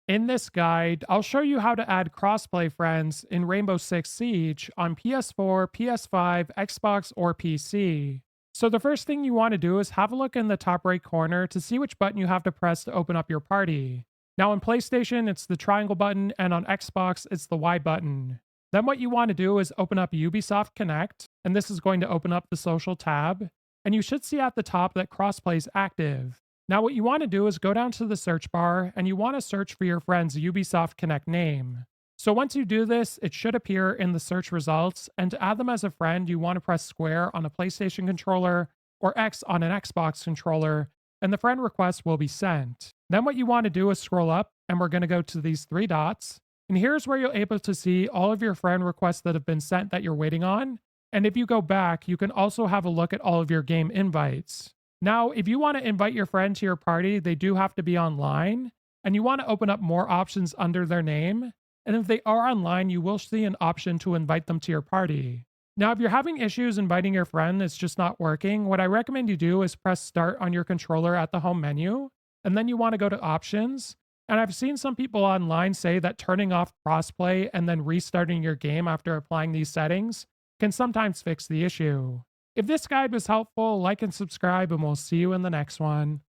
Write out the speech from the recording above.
In this guide, I'll show you how to add crossplay friends in Rainbow Six Siege on PS4, PS5, Xbox, or PC. So the first thing you want to do is have a look in the top right corner to see which button you have to press to open up your party. Now on PlayStation, it's the triangle button, and on Xbox, it's the Y button. Then what you want to do is open up Ubisoft Connect, and this is going to open up the social tab, and you should see at the top that crossplay is active. Now, what you want to do is go down to the search bar and you want to search for your friend's Ubisoft Connect name. So once you do this, it should appear in the search results. And to add them as a friend, you want to press square on a PlayStation controller or X on an Xbox controller, and the friend request will be sent. Then what you want to do is scroll up, and we're going to go to these three dots. And here's where you're able to see all of your friend requests that have been sent that you're waiting on. And if you go back, you can also have a look at all of your game invites. Now, if you want to invite your friend to your party, they do have to be online, and you want to open up more options under their name. And if they are online, you will see an option to invite them to your party. Now, if you're having issues inviting your friend, it's just not working, what I recommend you do is press start on your controller at the home menu, and then you want to go to options. And I've seen some people online say that turning off crossplay and then restarting your game after applying these settings can sometimes fix the issue. If this guide was helpful, like and subscribe, and we'll see you in the next one.